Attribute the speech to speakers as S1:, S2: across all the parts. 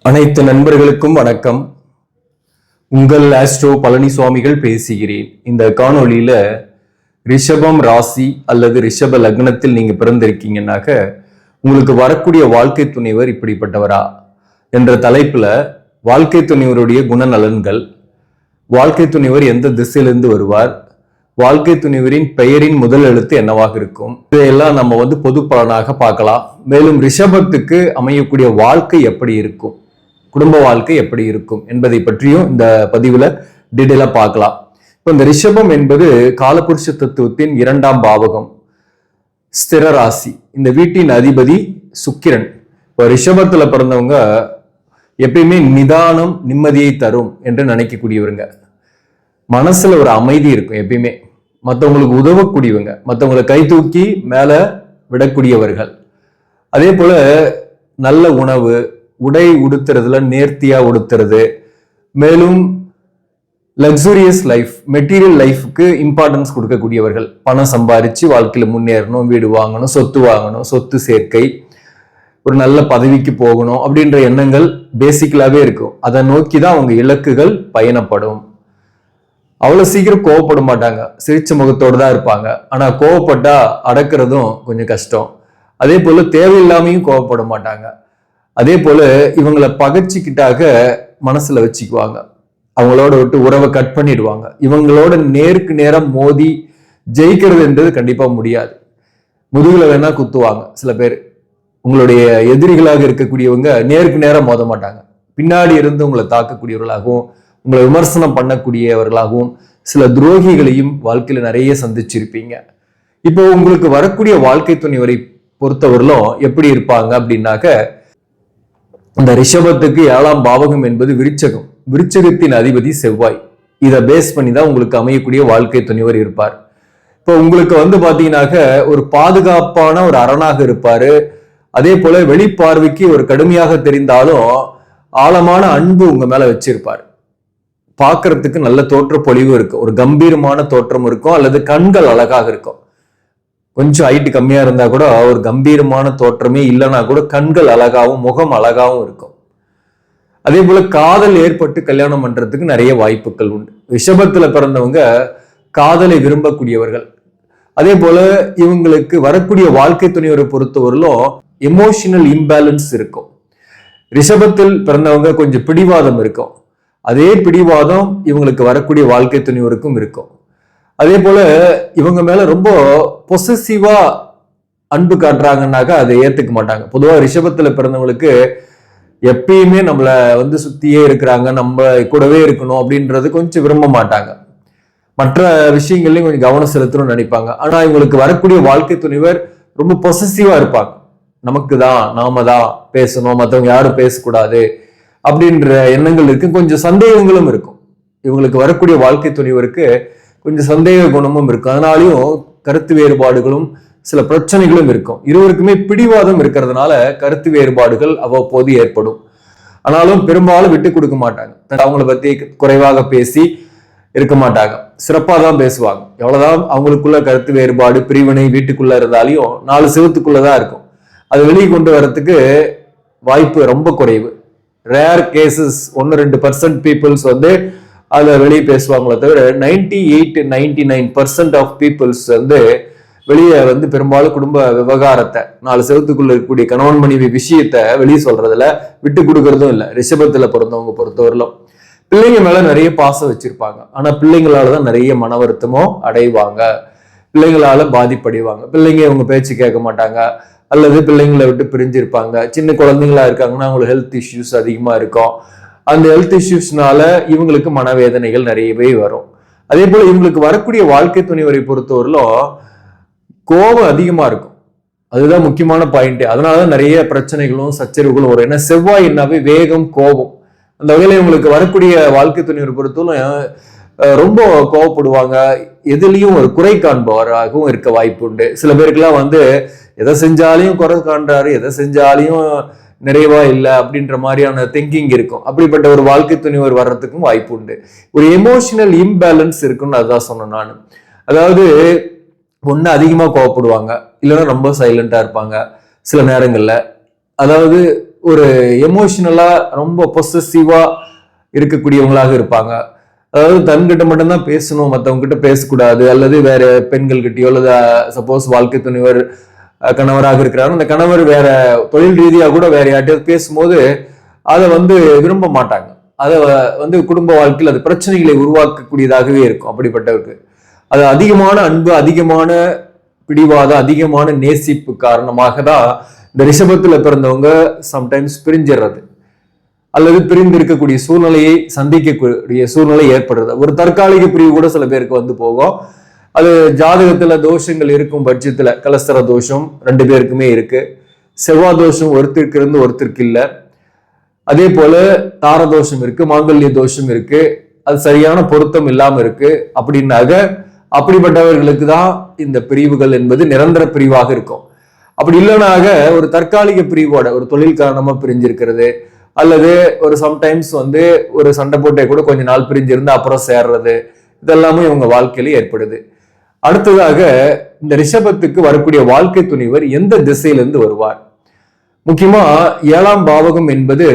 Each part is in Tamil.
S1: அனைத்து நண்பர்களுக்கும் வணக்கம். உங்கள் ஆஸ்ட்ரோ பழனிசுவாமிகள் பேசுகிறேன். இந்த காணொளியில ரிஷபம் ராசி அல்லது ரிஷப லக்னத்தில் நீங்க பிறந்திருக்கீங்கன்னாக்க உங்களுக்கு வரக்கூடிய வாழ்க்கை துணைவர் இப்படிப்பட்டவரா என்ற தலைப்புல வாழ்க்கை துணைவருடைய குணநலன்கள், வாழ்க்கை துணைவர் எந்த திசையிலிருந்து வருவார், வாழ்க்கை துணைவரின் பெயரின் முதல் எழுத்து என்னவாக இருக்கும், இதையெல்லாம் நம்ம பொது பலனாக பார்க்கலாம். மேலும் ரிஷபத்துக்கு அமையக்கூடிய வாழ்க்கை எப்படி இருக்கும், குடும்ப வாழ்க்கை எப்படி இருக்கும் என்பதை பற்றியும் இந்த பதிவுல டீடைலா பார்க்கலாம். இப்போ இந்த ரிஷபம் என்பது காலபுருஷ தத்துவத்தின் 2ஆம் பாவகம், ஸ்திர ராசி. இந்த வீட்டின் அதிபதி சுக்கிரன். இப்போ ரிஷபத்துல பிறந்தவங்க எப்பயுமே நிதானம் நிம்மதியை தரும் என்று நினைக்கக்கூடியவங்க. மனசுல ஒரு அமைதி இருக்கும். எப்பயுமே மற்றவங்களுக்கு உதவக்கூடியவங்க, மற்றவங்களை கை தூக்கி மேல விடக்கூடியவர்கள். அதே போல நல்ல உணவு, உடை உடுத்துறதுல நேர்த்தியா உடுத்துறது, மேலும் லக்ஸூரியஸ் லைஃப், மெட்டீரியல் லைஃப்க்கு இம்பார்ட்டன்ஸ் கொடுக்கக்கூடியவர்கள். பணம் சம்பாரிச்சு வாழ்க்கையில முன்னேறணும், வீடு வாங்கணும், சொத்து வாங்கணும், சொத்து சேர்க்கை, ஒரு நல்ல பதவிக்கு போகணும் அப்படின்ற எண்ணங்கள் பேசிக்கலாவே இருக்கும். அதை நோக்கி தான் அவங்க இலக்குகள் பயணப்படும். அவ்வளவு சீக்கிரம் கோவப்பட மாட்டாங்க, சிரிச்ச முகத்தோடு தான் இருப்பாங்க. ஆனா கோவப்பட்டா அடக்கிறதும் கொஞ்சம் கஷ்டம். அதே போல தேவையில்லாமையும் கோவப்பட மாட்டாங்க. அதே போல இவங்களை பகைச்சிக்கிட்டாக மனசுல வச்சுக்குவாங்க, அவங்களோட விட்டு உறவை கட் பண்ணிடுவாங்க. இவங்களோட நேருக்கு நேரம் மோதி ஜெயிக்கிறது என்றது கண்டிப்பா முடியாது. முதுகுல வேணா குத்துவாங்க சில பேர். உங்களுடைய எதிரிகளாக இருக்கக்கூடியவங்க நேருக்கு நேரம் மோத மாட்டாங்க, பின்னாடி இருந்து உங்களை தாக்கக்கூடியவர்களாகவும் உங்களை விமர்சனம் பண்ணக்கூடியவர்களாகவும் சில துரோகிகளையும் வாழ்க்கையில நிறைய சந்திச்சிருப்பீங்க. இப்போ உங்களுக்கு வரக்கூடிய வாழ்க்கை துணைவரை பொறுத்தவரையிலும் எப்படி இருப்பாங்க அப்படின்னாக்க, இந்த ரிஷபத்துக்கு 7ஆம் பாவகம் என்பது விருச்சகம். விருச்சகத்தின் அதிபதி செவ்வாய். இதை பேஸ் பண்ணி தான் உங்களுக்கு அமையக்கூடிய வாழ்க்கை துணைவர் இருப்பார். இப்போ உங்களுக்கு பாத்தீங்கன்னாக்க ஒரு பாதுகாப்பான ஒரு அரணாக இருப்பாரு. அதே போல வெளிப்பார்வைக்கு ஒரு கடுமையாக தெரிந்தாலும் ஆழமான அன்பு உங்க மேல வச்சிருப்பார். பார்க்கறதுக்கு நல்ல தோற்ற பொலிவு இருக்கும், ஒரு கம்பீரமான தோற்றம் இருக்கும், அல்லது கண்கள் அழகாக இருக்கும். கொஞ்சம் ஹைட் கம்மியா இருந்தா கூட ஒரு கம்பீரமான தோற்றமே இல்லைன்னா கூட கண்கள் அழகாவும் முகம் அழகாவும் இருக்கும். அதே போல காதல் ஏற்பட்டு கல்யாணம் பண்றதுக்கு நிறைய வாய்ப்புகள் உண்டு. ரிஷபத்துல பிறந்தவங்க காதலை விரும்பக்கூடியவர்கள். அதே போல இவங்களுக்கு வரக்கூடிய வாழ்க்கை துணைவரை பொறுத்தவரையிலும் எமோஷனல் இம்பேலன்ஸ் இருக்கும். ரிஷபத்தில் பிறந்தவங்க கொஞ்சம் பிடிவாதம் இருக்கும். அதே பிடிவாதம் இவங்களுக்கு வரக்கூடிய வாழ்க்கை துணைவருக்கும் இருக்கும். அதே போல இவங்க மேல ரொம்ப பொசசிவா அன்பு காட்டுறாங்கன்னாக்கா அதை ஏத்துக்க மாட்டாங்க. பொதுவா ரிஷபத்துல பிறந்தவங்களுக்கு எப்பயுமே நம்மள சுத்தியே இருக்கிறாங்க, நம்ம கூடவே இருக்கணும் அப்படின்றது கொஞ்சம் விரும்ப மாட்டாங்க. மற்ற விஷயங்கள்லயும் கொஞ்சம் கவனம் செலுத்தணும்னு நினைப்பாங்க. ஆனா இவங்களுக்கு வரக்கூடிய வாழ்க்கை துணைவர் ரொம்ப பொசசிவா இருப்பாங்க. நமக்கு தான், நாம தான் பேசணும், மற்றவங்க யாரும் பேசக்கூடாது அப்படின்ற எண்ணங்கள் இருக்கு. கொஞ்சம் சந்தேகங்களும் இருக்கும். இவங்களுக்கு வரக்கூடிய வாழ்க்கை துணைவருக்கு கொஞ்சம் சந்தேக குணமும் இருக்கும். அதனாலையும் கருத்து வேறுபாடுகளும் சில பிரச்சனைகளும் இருக்கும். இருவருக்குமே பிடிவாதம் இருக்கிறதுனால கருத்து வேறுபாடுகள் அவ்வப்போது ஏற்படும். ஆனாலும் பெரும்பாலும் விட்டு கொடுக்க மாட்டாங்க. அவங்கள பத்தி குறைவாக பேசி இருக்க மாட்டாங்க, சிறப்பா தான் பேசுவாங்க. எவ்வளவுதான் அவங்களுக்குள்ள கருத்து வேறுபாடு பிரிவினை வீட்டுக்குள்ள இருந்தாலையும் 4 செவத்துக்குள்ளதான் இருக்கும். அது வெளியே கொண்டு வர்றதுக்கு வாய்ப்பு ரொம்ப குறைவு. ரேர் கேசஸ் 1-2% பீப்புள்ஸ் அதை வெளியே பேசுவாங்களே தவிர 98-99% ஆஃப் பீப்புள்ஸ் வெளியே பெரும்பாலும் குடும்ப விவகாரத்தை 4 செவத்துக்குள்ள இருக்கக்கூடிய கணவன் மனைவி விஷயத்த வெளியே சொல்றதுல விட்டு கொடுக்கறதும் இல்லை. ரிஷபத்துல பிறந்தவங்க பொறுத்தவரையிலும் பிள்ளைங்க மேல நிறைய பாசம் வச்சிருப்பாங்க. ஆனா பிள்ளைங்களாலதான் நிறைய மன வருத்தமும் அடைவாங்க, பிள்ளைங்களால பாதிப்படைவாங்க. பிள்ளைங்க இவங்க பேச்சு கேட்க மாட்டாங்க, அல்லது பிள்ளைங்களை விட்டு பிரிஞ்சிருப்பாங்க. சின்ன குழந்தைங்களா இருக்காங்கன்னா அவங்களுக்கு ஹெல்த் இஷ்யூஸ் அதிகமா இருக்கும். அந்த ஹெல்த் இஷ்யூஸ்னால இவங்களுக்கு மனவேதனைகள் நிறையவே வரும். அதே போல இவங்களுக்கு வரக்கூடிய வாழ்க்கை துணைவரை பொறுத்தவரையிலும் கோபம் அதிகமா இருக்கும். அதுதான் முக்கியமான பாயிண்ட். அதனாலதான் நிறைய பிரச்சனைகளும் சச்சரவுகளும் வரும். ஏன்னா செவ்வாய் என்னாவே வேகம், கோபம். அந்த வகையில இவங்களுக்கு வரக்கூடிய வாழ்க்கை துணைவரை பொறுத்தவரையும் ரொம்ப கோவப்படுவாங்க. எதுலயும் ஒரு குறை காண்பவராகவும் இருக்க வாய்ப்பு உண்டு. சில பேருக்குலாம் எதை செஞ்சாலையும் குறை காண்றாரு, எதை செஞ்சாலையும் நிறைவா இல்லை அப்படின்ற மாதிரியான திங்கிங் இருக்கும். அப்படிப்பட்ட ஒரு வாழ்க்கை துணைவர் வர்றதுக்கும் வாய்ப்பு உண்டு. ஒரு எமோஷனல் இம்பேலன்ஸ் இருக்குன்னு அதுதான் சொன்னேன் நான். அதாவது ஒண்ணு அதிகமா கோவப்படுவாங்க, இல்லைன்னா ரொம்ப சைலண்டா இருப்பாங்க சில நேரங்கள்ல. அதாவது ஒரு எமோஷனலா ரொம்ப பொசசிவா இருக்கக்கூடியவங்களாக இருப்பாங்க. அதாவது தன்கிட்ட மட்டும்தான் பேசணும், மற்றவங்க கிட்ட பேசக்கூடாது, அல்லது வேற பெண்கள் கிட்டயோ அல்லது சப்போஸ் வாழ்க்கை துணைவர் கணவராக இருக்கிறாரு, அந்த கணவர் வேற தொழில் ரீதியாக கூட வேற யார்ட்டையாவது பேசும்போது அதை விரும்ப மாட்டாங்க. அதை குடும்ப வாழ்க்கையில் அது பிரச்சனைகளை உருவாக்கக்கூடியதாகவே இருக்கும். அப்படிப்பட்டவருக்கு அது அதிகமான அன்பு, அதிகமான பிடிவாதம், அதிகமான நேசிப்பு காரணமாக தான் இந்த ரிஷபத்துல பிறந்தவங்க சம்டைம்ஸ் பிரிஞ்சிடுறது அல்லது பிரிந்து இருக்கக்கூடிய சூழ்நிலையை சந்திக்கக்கூடிய சூழ்நிலை ஏற்படுறது. ஒரு தற்காலிக பிரிவு கூட சில பேருக்கு போகும். அது ஜாதகத்துல தோஷங்கள் இருக்கும் பட்சத்துல கலஸ்தர தோஷம் 2 பேருக்குமே இருக்கு, செவ்வாய் தோஷம் ஒருத்தருக்கு இருந்து ஒருத்தருக்கு இல்லை, அதே போல தாரதோஷம் இருக்கு, மாங்கல்ய தோஷம் இருக்கு, அது சரியான பொருத்தம் இல்லாம இருக்கு. அப்படிப்பட்டவர்களுக்கு தான் இந்த பிரிவுகள் என்பது நிரந்தர பிரிவாக இருக்கும். அப்படி இல்லைனாக ஒரு தற்காலிக பிரிவோட ஒரு தொழில் காரணமா பிரிஞ்சிருக்கிறது அல்லது ஒரு சம்டைம்ஸ் ஒரு சண்டை போட்டே கூட கொஞ்ச நாள் பிரிஞ்சிருந்து அப்புறம் சேர்றது, இதெல்லாமே இவங்க வாழ்க்கையில ஏற்படுது. அடுத்ததாக இந்த ரிஷபத்துக்கு வரக்கூடிய வாழ்க்கை துணிவர் எந்த திசையிலிருந்து வருவார்? முக்கியமா 7ஆம் பாவகம் என்பது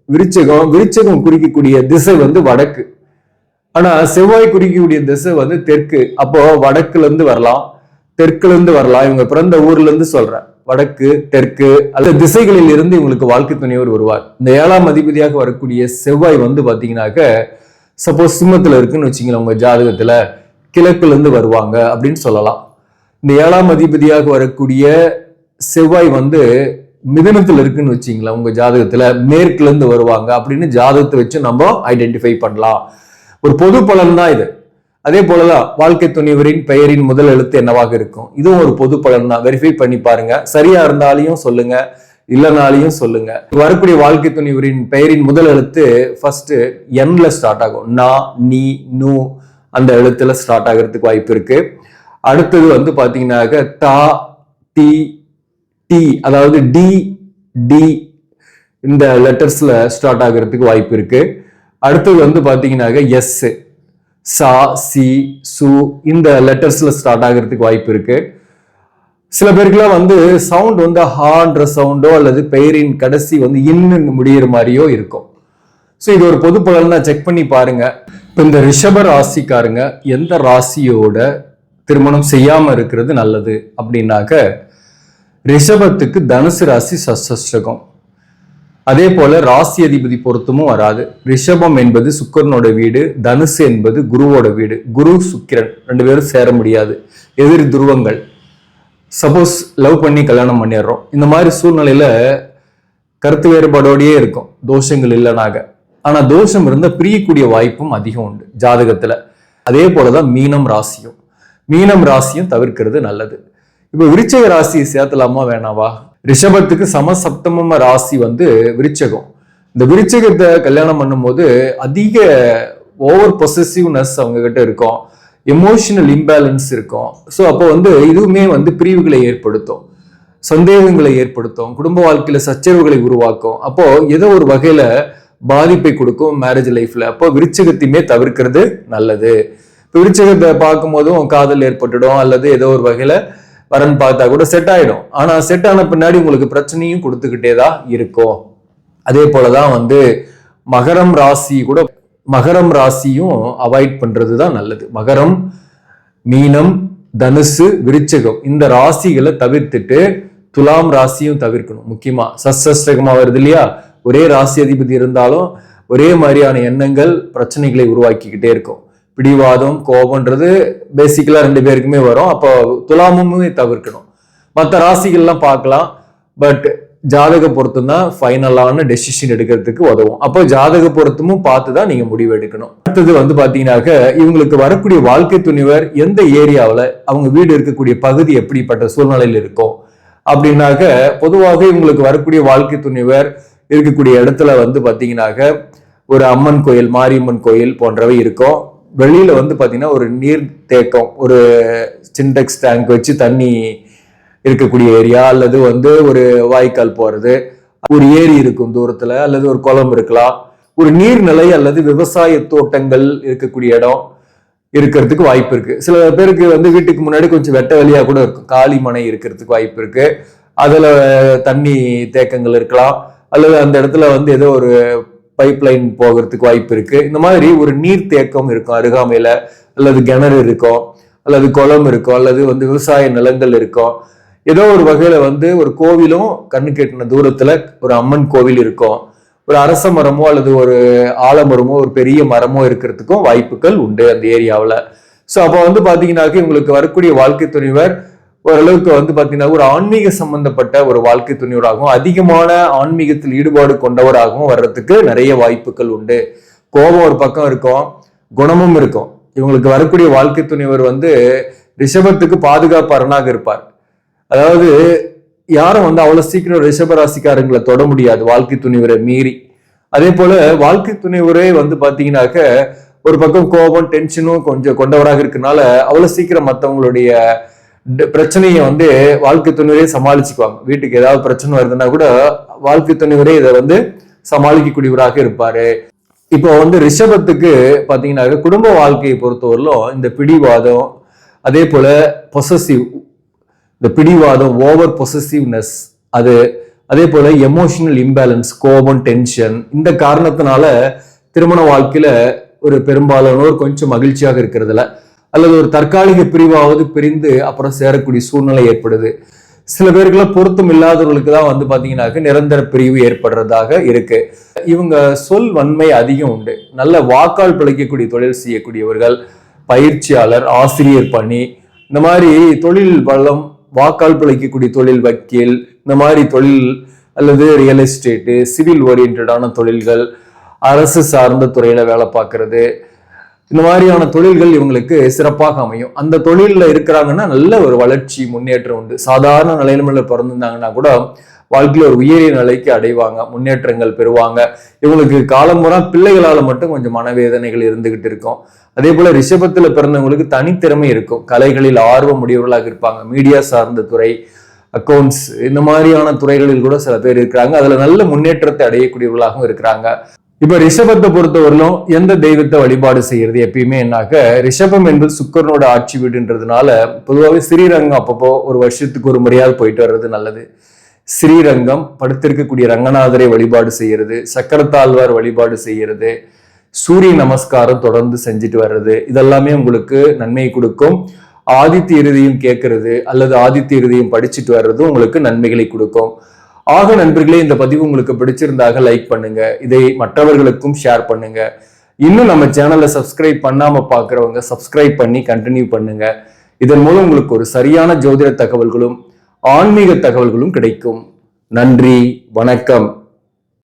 S1: விருச்சகம் குறிக்கக்கூடிய திசை வடக்கு. ஆனா செவ்வாய் குறிக்கக்கூடிய திசை தெற்கு. அப்போ வடக்குல இருந்து வரலாம், தெற்குல இருந்து வரலாம். இவங்க பிறந்த ஊர்ல இருந்து சொல்றேன், வடக்கு தெற்கு அல்லது திசைகளில் இருந்து இவங்களுக்கு வாழ்க்கை துணைவர் வருவார். இந்த 7ஆம் அதிபதியாக வரக்கூடிய செவ்வாய் பாத்தீங்கன்னாக்க சப்போஸ் சிம்மத்துல இருக்குன்னு வச்சுங்களேன், உங்க ஜாதகத்துல கிழக்குல இருந்து வருவாங்க அப்படின்னு சொல்லலாம். இந்த 7ஆம் அதிபதியாக வரக்கூடிய செவ்வாய் மிதுனத்துல இருக்குன்னு வச்சிங்களேன், உங்க ஜாதகத்துல மேற்குல இருந்து வருவாங்க அப்படின்னு ஜாதகத்தை வச்சு நம்ம ஐடென்டிஃபை பண்ணலாம். ஒரு பொது பலன் தான் இது. அதே போலதான் வாழ்க்கை துணைவரின் பெயரின் முதல் எழுத்து என்னவாக இருக்கும், இதுவும் ஒரு பொது பலன் தான். வெரிஃபை பண்ணி பாருங்க, சரியா இருந்தாலையும் சொல்லுங்க, இல்லைனாலையும் சொல்லுங்க. வரக்கூடிய வாழ்க்கை துணைவரின் பெயரின் முதல் எழுத்து ஃபர்ஸ்ட் என்ல ஸ்டார்ட் ஆகும். நா, நீ, நூ அந்த எழுத்துல ஸ்டார்ட் ஆகிறதுக்கு வாய்ப்பு இருக்கு. அடுத்தது பாத்தீங்கன்னாக்க தா, டி, டி அதாவது டி, டி இந்த லெட்டர்ஸ்ல ஸ்டார்ட் ஆகிறதுக்கு வாய்ப்பு இருக்கு. அடுத்தது பாத்தீங்கன்னாக்க எஸ், சா, சி, சு இந்த லெட்டர்ஸ்ல ஸ்டார்ட் ஆகிறதுக்கு வாய்ப்பு இருக்கு. சில பேருக்குலாம் சவுண்ட் ஹான்ற சவுண்டோ அல்லது பெயரின் கடைசி இன்னு முடிகிற மாதிரியோ இருக்கும். ஸோ இது ஒரு பொது பலன் தான், செக் பண்ணி பாருங்க. இப்போ இந்த ரிஷப ராசிக்காரங்க எந்த ராசியோட திருமணம் செய்யாம இருக்கிறது நல்லது அப்படின்னாக்க, ரிஷபத்துக்கு தனுசு ராசி சஷ்டகம், அதே போல ராசி அதிபதி பொருத்தமும் வராது. ரிஷபம் என்பது சுக்கிரனோட வீடு, தனுசு என்பது குருவோட வீடு. குரு சுக்கிரன் 2 பேரும் சேர முடியாது, எதிர் துருவங்கள். சப்போஸ் லவ் பண்ணி கல்யாணம் பண்ணிடுறோம், இந்த மாதிரி சூழ்நிலையில கருத்து வேறுபாடோடையே இருக்கும், தோஷங்கள் இல்லைனாக. ஆனா தோஷம் இருந்தா பிரியக்கூடிய வாய்ப்பும் அதிகம் உண்டு ஜாதகத்துல. அதே போலதான் மீனம் ராசியும் தவிர்க்கிறது நல்லது. இப்ப விருச்சிக ராசியை சேர்த்தலாமா வேணாவா? ரிஷபத்துக்கு சமசப்தம ராசி விருச்சகம். இந்த விருச்சகத்தை கல்யாணம் பண்ணும் போது அதிக ஓவர் பொசசிவ்னஸ் அவங்க கிட்ட இருக்கும், எமோஷனல் இம்பேலன்ஸ் இருக்கும். ஸோ அப்போ இதுவுமே பிரிவுகளை ஏற்படுத்தும், சந்தேகங்களை ஏற்படுத்தும், குடும்ப வாழ்க்கையில சச்சரவுகளை உருவாக்கும். அப்போ ஏதோ ஒரு வகையில பாதிப்பை கொடுக்கும் மேரேஜ் லைஃப்ல. அப்போ விருச்சகத்தையுமே தவிர்க்கிறது நல்லது. இப்போ விருச்சகத்தை பார்க்கும் போதும் காதல் ஏற்பட்டுடும் அல்லது ஏதோ ஒரு வகையில வரன் பார்த்தா கூட செட் ஆயிடும். ஆனா செட் ஆன பின்னாடி உங்களுக்கு பிரச்சனையும் கொடுத்துக்கிட்டே தான் இருக்கும். அதே போலதான் மகரம் ராசியும் அவாய்ட் பண்றதுதான் நல்லது. மகரம், மீனம், தனுசு, விருச்சகம் இந்த ராசிகளை தவிர்த்துட்டு துலாம் ராசியும் தவிர்க்கணும். முக்கியமா சஷ்டகமா வருது இல்லையா, ஒரே ராசி அதிபதி இருந்தாலும் ஒரே மாதிரியான எண்ணங்கள் பிரச்சனைகளை உருவாக்கிக்கிட்டே இருக்கும். பிடிவாதம், கோபம்ன்றது பேசிக்கலா 2 பேருக்குமே வரும். அப்போ துலாமுமே தவிர்க்கணும். மற்ற ராசிகள்லாம் பார்க்கலாம், பட் ஜாதக பொருத்தம் தான் ஃபைனலான டெசிஷன் எடுக்கிறதுக்கு உதவும். அப்போ ஜாதக பொருத்தமும் பார்த்து தான் நீங்க முடிவு எடுக்கணும். அடுத்தது பாத்தீங்கன்னாக்க, இவங்களுக்கு வரக்கூடிய வாழ்க்கை துணிவர் எந்த ஏரியாவில், அவங்க வீடு இருக்கக்கூடிய பகுதி எப்படிப்பட்ட சூழ்நிலையில் இருக்கும் அப்படின்னாக்க, பொதுவாக இவங்களுக்கு வரக்கூடிய வாழ்க்கை துணிவர் இருக்கக்கூடிய இடத்துல பாத்தீங்கன்னாக்க ஒரு அம்மன் கோயில், மாரியம்மன் கோயில் போன்றவை இருக்கும். வெளியில பாத்தீங்கன்னா ஒரு நீர் தேக்கம், ஒரு சின்டெக்ஸ் டேங்க் வச்சு தண்ணி இருக்கக்கூடிய ஏரியா, அல்லது ஒரு வாய்க்கால் போறது, ஒரு ஏரி இருக்கும் தூரத்துல, அல்லது ஒரு குளம் இருக்கலாம், ஒரு நீர்நிலை அல்லது விவசாய தோட்டங்கள் இருக்கக்கூடிய இடம் இருக்கிறதுக்கு வாய்ப்பு இருக்கு. சில பேருக்கு வீட்டுக்கு முன்னாடி கொஞ்சம் வெட்ட வெளியா கூட இருக்கும், காலி மனை இருக்கிறதுக்கு வாய்ப்பு இருக்கு. அதுல தண்ணி தேக்கங்கள் இருக்கலாம், அல்லது அந்த இடத்துல வந்து ஏதோ ஒரு பைப் லைன் போகிறதுக்கு வாய்ப்பு இருக்கு. இந்த மாதிரி ஒரு நீர் தேக்கம் இருக்கும் அருகாமையில, அல்லது கிணறு இருக்கும், அல்லது குளம் இருக்கும், அல்லது வந்து விவசாய நிலங்கள் இருக்கும். ஏதோ ஒரு வகையில வந்து ஒரு கோவிலும் கண்ணுக்கு எட்டின தூரத்துல ஒரு அம்மன் கோவில் இருக்கும். ஒரு அரச மரமோ அல்லது ஒரு ஆலமரமோ ஒரு பெரிய மரமோ இருக்கிறதுக்கும் வாய்ப்புகள் உண்டு அந்த ஏரியாவில். ஸோ அப்போ வந்து பாத்தீங்கன்னாக்க உங்களுக்கு வரக்கூடிய வாழ்க்கை துணைவர் ஓரளவுக்கு வந்து பாத்தீங்கன்னா ஒரு ஆன்மீக சம்பந்தப்பட்ட ஒரு வாழ்க்கை துணைவராகவும் அதிகமான ஆன்மீகத்தில் ஈடுபாடு கொண்டவராகவும் வர்றதுக்கு நிறைய வாய்ப்புகள் உண்டு. கோபம் ஒரு பக்கம் இருக்கும், குணமும் இருக்கும். இவங்களுக்கு வரக்கூடிய வாழ்க்கை துணைவர் வந்து ரிஷபத்துக்கு பாதுகாப்பு அரணாக இருப்பார். அதாவது யாரும் வந்து அவ்வளவு சீக்கிரம் ரிஷபராசிக்காரங்களை தொட முடியாது வாழ்க்கை துணைவரை மீறி. அதே போல வாழ்க்கை துணைவரே வந்து பாத்தீங்கன்னாக்க ஒரு பக்கம் கோபம் டென்ஷனும் கொஞ்சம் கொண்டவராக இருக்கனால அவ்வளவு சீக்கிரம் மற்றவங்களுடைய பிரச்சனையை வந்து வாழ்க்கை துணைவரே சமாளிச்சுக்குவாங்க. வீட்டுக்கு ஏதாவது பிரச்சனை வருதுன்னா கூட வாழ்க்கை துணைவரே இதை வந்து சமாளிக்கக்கூடியவராக இருப்பாரு. இப்போ வந்து ரிஷபத்துக்கு பாத்தீங்கன்னாக்க குடும்ப வாழ்க்கையை பொறுத்தவரையிலும் இந்த பிடிவாதம், அதே போல பொசசிவ், இந்த பிடிவாதம், ஓவர் பொசசிவ்னஸ், அதே போல எமோஷனல் இம்பேலன்ஸ், கோபம், டென்ஷன், இந்த காரணத்தினால திருமண வாழ்க்கையில ஒரு பெரும்பாலானோர் கொஞ்சம் மகிழ்ச்சியாக இருக்கிறதுல, அல்லது ஒரு தற்காலிக பிரிவாவது பிரிந்து அப்புறம் சேரக்கூடிய சூழ்நிலை ஏற்படுது. சில பேருக்குலாம் பொருத்தம் இல்லாதவர்களுக்கு தான் வந்து பாத்தீங்கன்னாக்க நிரந்தர பிரிவு ஏற்படுறதாக இருக்கு. இவங்க சொல் வன்மை அதிகம் உண்டு. நல்ல வாக்கால் பிழைக்கக்கூடிய தொழில் செய்யக்கூடியவர்கள், பயிற்சியாளர், ஆசிரியர் பணி, இந்த மாதிரி தொழில் வளம், வாக்கால் பிழைக்கக்கூடிய தொழில், வக்கீல், இந்த மாதிரி தொழில், அல்லது ரியல் எஸ்டேட்டு, சிவில் ஓரியன்டான தொழில்கள், அரசு சார்ந்த துறையில வேலை பார்க்கறது, இந்த மாதிரியான தொழில்கள் இவங்களுக்கு சிறப்பாக அமையும். அந்த தொழில்ல இருக்கிறாங்கன்னா நல்ல ஒரு வளர்ச்சி, முன்னேற்றம் உண்டு. சாதாரண நிலையில பிறந்திருந்தாங்கன்னா கூட வாழ்க்கையில ஒரு உயரிய நிலைக்கு அடைவாங்க, முன்னேற்றங்கள் பெறுவாங்க. இவங்களுக்கு காலமுறை பிள்ளைகளால மட்டும் கொஞ்சம் மனவேதனைகள் இருந்துகிட்டு இருக்கும். அதே போல ரிஷபத்துல பிறந்தவங்களுக்கு தனித்திறமை இருக்கும், கலைகளில் ஆர்வம் உடையவர்களாக இருப்பாங்க. மீடியா சார்ந்த துறை, அக்கௌண்ட்ஸ், இந்த மாதிரியான துறைகளில் கூட சில பேர் இருக்கிறாங்க. அதுல நல்ல முன்னேற்றத்தை அடையக்கூடியவர்களாகவும் இருக்கிறாங்க. இப்ப ரிஷபத்தை பொறுத்தவரையிலும் எந்த தெய்வத்தை வழிபாடு செய்யறது எப்பயுமே என்னாக்க, ரிஷபம் என்பது சுக்கரனோட ஆட்சி வீடுன்றதுனால பொதுவாகவே ஸ்ரீரங்கம் அப்பப்போ ஒரு வருஷத்துக்கு ஒரு முறையாவது போயிட்டு வர்றது நல்லது. ஸ்ரீரங்கம், படுத்திருக்கக்கூடிய ரங்கநாதரை வழிபாடு செய்யறது, சக்கரத்தாழ்வார் வழிபாடு செய்யறது, சூரிய நமஸ்காரம் தொடர்ந்து செஞ்சுட்டு வர்றது, இதெல்லாமே உங்களுக்கு நன்மையை கொடுக்கும். ஆதித்ய இறுதியும் கேட்கறது அல்லது ஆதித்ய இறுதியும் படிச்சுட்டு வர்றது உங்களுக்கு நன்மைகளை கொடுக்கும். ஆக நண்பர்களே, இந்த பதிவு உங்களுக்கு பிடிச்சிருந்தாக லைக் பண்ணுங்க, இதை மற்றவர்களுக்கும் ஷேர் பண்ணுங்க. இன்னும் நம்ம சேனலை சப்ஸ்கிரைப் பண்ணாம பாக்குறவங்க சப்ஸ்கிரைப் பண்ணி கண்டினியூ பண்ணுங்க. இதன் மூலம் உங்களுக்கு ஒரு சரியான ஜோதிட தகவல்களும் ஆன்மீக தகவல்களும் கிடைக்கும். நன்றி, வணக்கம்.